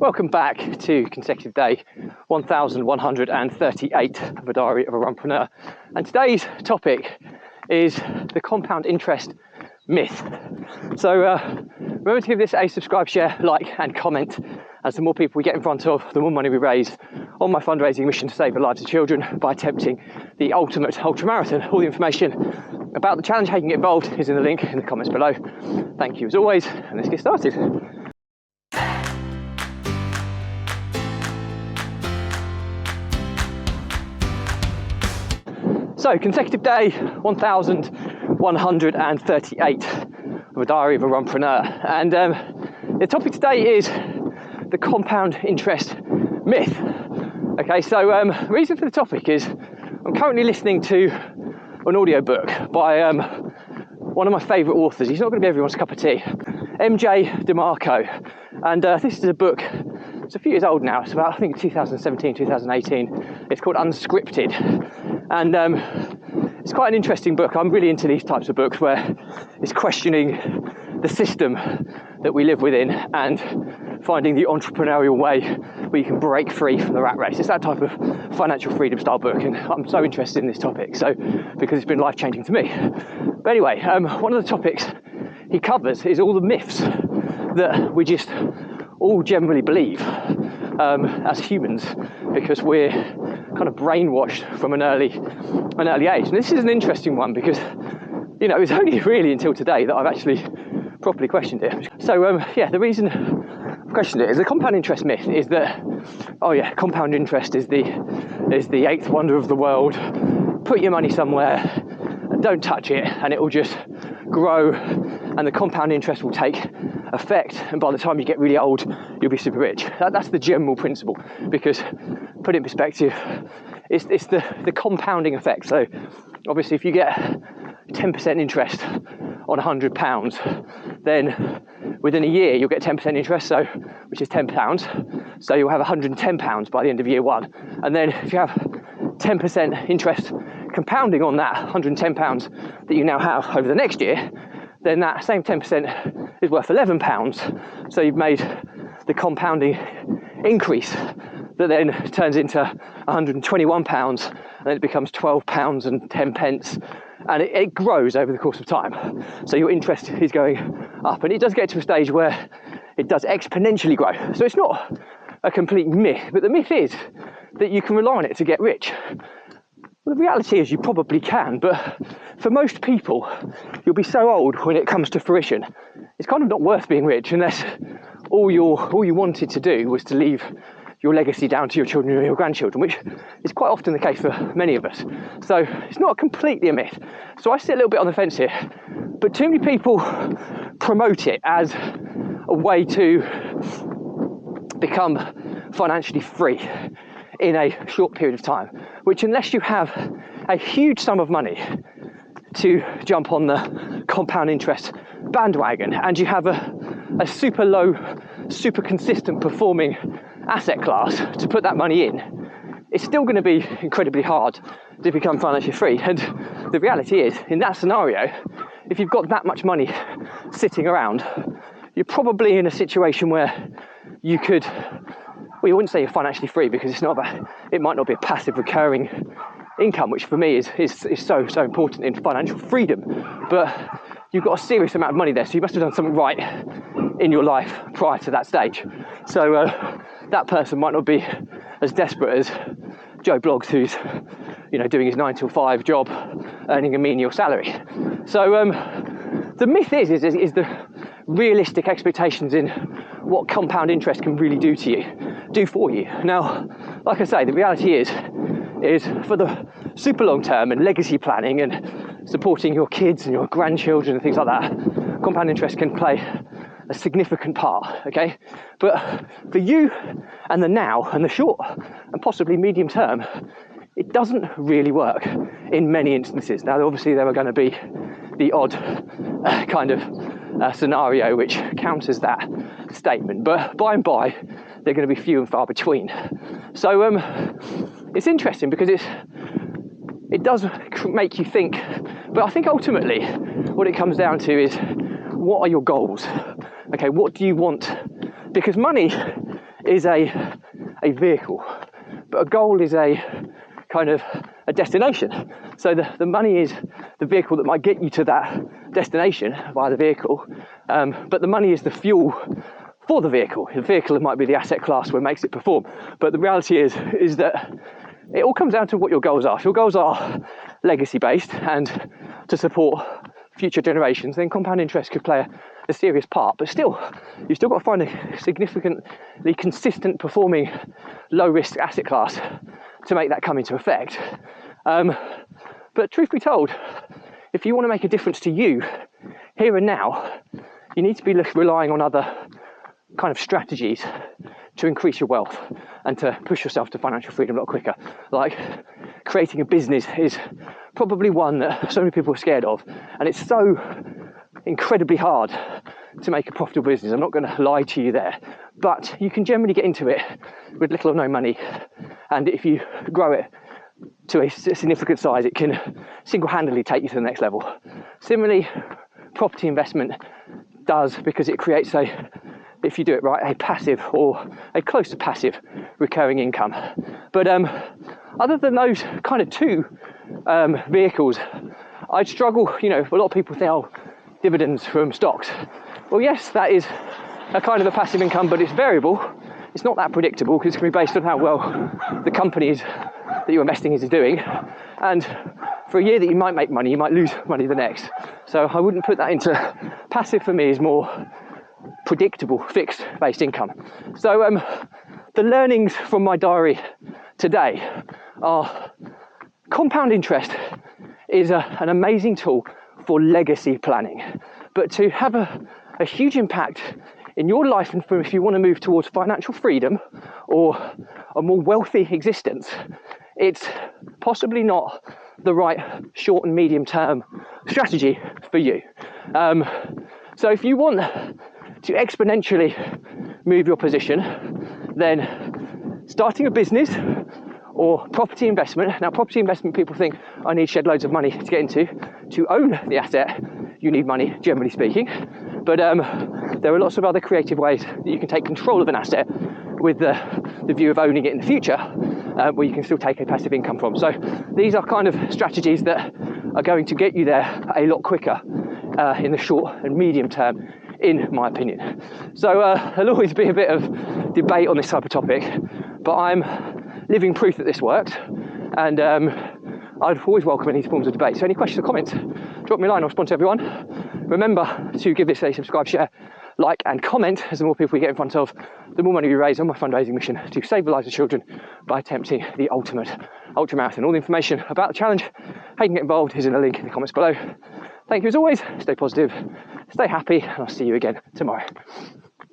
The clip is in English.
Welcome back to consecutive day 1138 of a diary of a runpreneur. And today's topic is the compound interest myth. So remember to give this a subscribe, share, like and comment, as the more people we get in front of, the more money we raise on my fundraising mission to save the lives of children by attempting the ultimate ultramarathon. All the information about the challenge, how you can get involved, is in the link in the comments below. Thank you as always, and let's get started. So, consecutive day 1138 of a diary of a runpreneur, and the topic today is the compound interest myth. Okay, so the reason for the topic is I'm currently listening to an audiobook by one of my favourite authors. He's not going to be everyone's cup of tea, MJ DeMarco, and this is a book. It's a few years old now. It's about, I think, 2017, 2018. It's called Unscripted, and it's quite an interesting book. I'm really into these types of books where it's questioning the system that we live within and finding the entrepreneurial way where you can break free from the rat race. It's that type of financial freedom style book, and I'm so interested in this topic, so because it's been life-changing to me. But anyway, one of the topics he covers is all the myths that we just all generally believe as humans, because we're kind of brainwashed from an early age. And this is an interesting one because, you know, it's only really until today that I've actually properly questioned it. So the reason I've questioned it is the compound interest myth is that, compound interest is the eighth wonder of the world. Put your money somewhere and don't touch it, and it will just grow, and the compound interest will take effect, and by the time you get really old you'll be super rich. That's the general principle, because put it in perspective, it's the compounding effect. So obviously if you get 10% interest on £100, then within a year you'll get 10% interest, so which is £10, so you'll have £110 by the end of year one. And then if you have 10% interest compounding on that £110 that you now have over the next year, then that same 10% is worth £11. So you've made the compounding increase that then turns into £121, and then it becomes £12 and 10 pence, and it grows over the course of time. So your interest is going up, and it does get to a stage where it does exponentially grow. So it's not a complete myth, but the myth is that you can rely on it to get rich. Well, the reality is you probably can, but for most people, you'll be so old when it comes to fruition, it's kind of not worth being rich unless all you wanted to do was to leave your legacy down to your children or your grandchildren, which is quite often the case for many of us. So it's not completely a myth. So I sit a little bit on the fence here, but too many people promote it as a way to become financially free in a short period of time, which, unless you have a huge sum of money to jump on the compound interest bandwagon, and you have a super low, super consistent performing asset class to put that money in, it's still going to be incredibly hard to become financially free. And the reality is, in that scenario, if you've got that much money sitting around, you're probably in a situation where you could, well, you wouldn't say you're financially free, because it might not be a passive recurring income, which for me is so important in financial freedom, but you've got a serious amount of money there, so you must have done something right in your life prior to that stage. So that person might not be as desperate as Joe Bloggs, who's doing his 9 to 5 job, earning a menial salary. So the myth is the realistic expectations in what compound interest can really do for you. Now, like I say, the reality is for the super long term and legacy planning and supporting your kids and your grandchildren and things like that, compound interest can play a significant part, okay? But for you and the now and the short and possibly medium term, it doesn't really work in many instances. Now, obviously there are going to be the odd kind of scenario which counters that statement, but by and by they're going to be few and far between. So it's interesting because it does make you think, but I think ultimately what it comes down to is, what are your goals? Okay, what do you want? Because money is a vehicle, but a goal is a kind of a destination. So the money is the vehicle that might get you to that destination via the vehicle, but the money is the fuel for the vehicle. The vehicle might be the asset class what makes it perform, but the reality is that it all comes down to what your goals are. If your goals are legacy based and to support future generations, then compound interest could play a serious part, but still, you've still got to find a significantly consistent performing low risk asset class to make that come into effect. But truth be told, if you want to make a difference to you here and now, you need to be relying on other kind of strategies to increase your wealth and to push yourself to financial freedom a lot quicker. Like creating a business is probably one that so many people are scared of, and it's so incredibly hard to make a profitable business. I'm not going to lie to you there, but you can generally get into it with little or no money, and if you grow it to a significant size, it can single-handedly take you to the next level. Similarly, property investment does, because it creates if you do it right, a passive or a close to passive recurring income. But other than those kind of two vehicles, I'd struggle, a lot of people think, oh, dividends from stocks. Well, yes, that is a kind of a passive income, but it's variable. It's not that predictable because it's going to be based on how well the companies that you're investing is doing. And for a year that you might make money, you might lose money the next. So I wouldn't put that into passive. For me is more predictable, fixed based income. So the learnings from my diary today are compound interest is an amazing tool for legacy planning, but to have a huge impact in your life, and if you want to move towards financial freedom or a more wealthy existence, it's possibly not the right short and medium term strategy for you. So if you want to exponentially move your position, then starting a business or property investment. Now, property investment, people think I need shed loads of money to get into. To own the asset, you need money, generally speaking. But there are lots of other creative ways that you can take control of an asset with the view of owning it in the future, where you can still take a passive income from. So these are kind of strategies that are going to get you there a lot quicker in the short and medium term, in my opinion. So there'll always be a bit of debate on this type of topic, but I'm living proof that this works, and I'd always welcome any forms of debate. So any questions or comments, drop me a line. I'll respond to everyone. Remember to give this a subscribe, share, like and comment, as the more people we get in front of, the more money we raise on my fundraising mission to save the lives of children by attempting the ultimate ultramarathon. All the information about the challenge, how you can get involved, is in a link in the comments below. Thank you as always, stay positive, stay happy, and I'll see you again tomorrow.